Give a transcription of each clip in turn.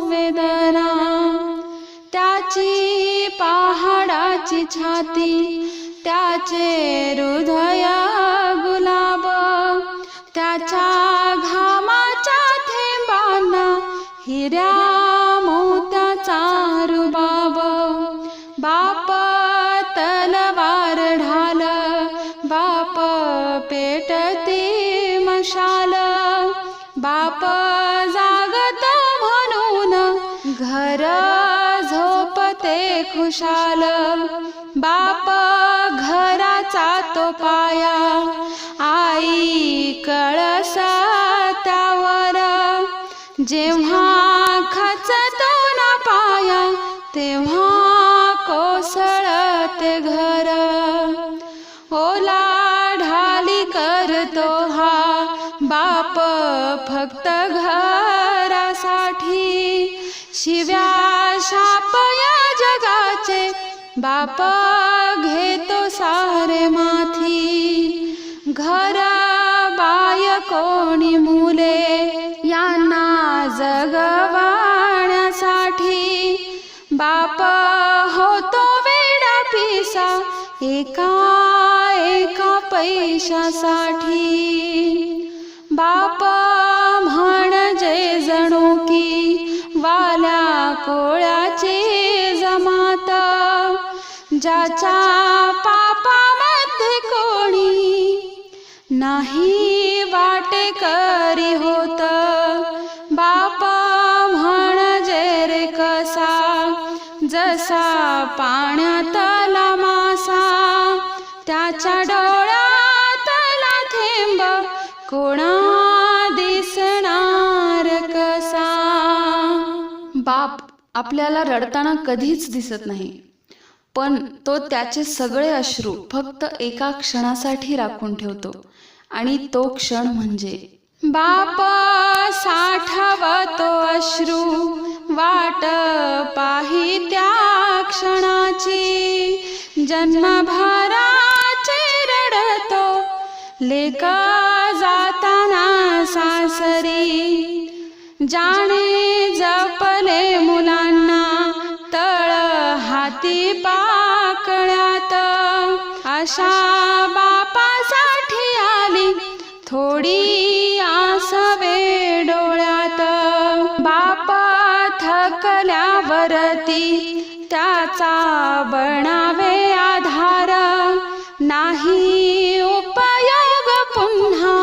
वेदना, त्याची पहाडाची छाती, त्याचे हृदय गुलाब, त्याच्या घामाच्या थेंबांना हिऱ्या मोत्याचा रुबाब. बाप तलवार ढाल, बाप पेटती मशाल, बाप जागतो म्हणून घर झोपते खुशाल. बाप घराचा तो पाया, आई कळस त्यावर, जेव्हा खचतो ना पाया तेव्हा कोसळते घर. ओला ढाली करतो हा बाप फक्त घरासाठी, शिव्या शाप या जगाचे बाप घेतो सारे माथी. घर बाय कोणी मुले यांना जगवाण्यासाठी, बाप होतो वेडा पिसा एका एका पैशासाठी. बाप म्हणजे जणू की वाल्या कोळ्याची जमात, ज्याच्या पापामध्ये कोणी नाही वाटेकरी होत. बाप म्हणजे रे कसा, जसा पाण्यातला मासा, त्याच्या डोळ्यातला थेंब कोणा दिसणार कसा. बाप आपल्याला रडताना कधीच दिसत नाही, पण तो त्याचे सगळे अश्रू फक्त एका क्षणासाठी राखून ठेवतो, आणि तो क्षण म्हणजे बाप साठवतो अश्रू वाट पाही त्या क्षणाची. जन्मभराचे रडतो लेक जाताना सासरी, जाणे जपले मुलांना तळ हाती पाकळ्यात. अशा बापासाठी आली थोडी आस वे डोळ्यात. बाप थकल्यावरती त्याचा बनावे आधार, नाही उपयोग पुन्हा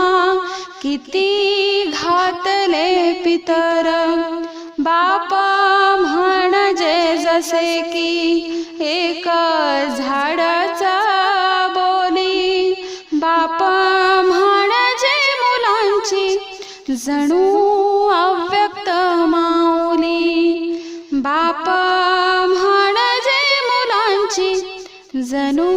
किती घातले पितर. बाप म्हणजे जसे की एक झाडच बोली, बाप म्हणजे मुलांची जणू अव्यक्त माऊली. बाप म्हणजे मुलांची जणू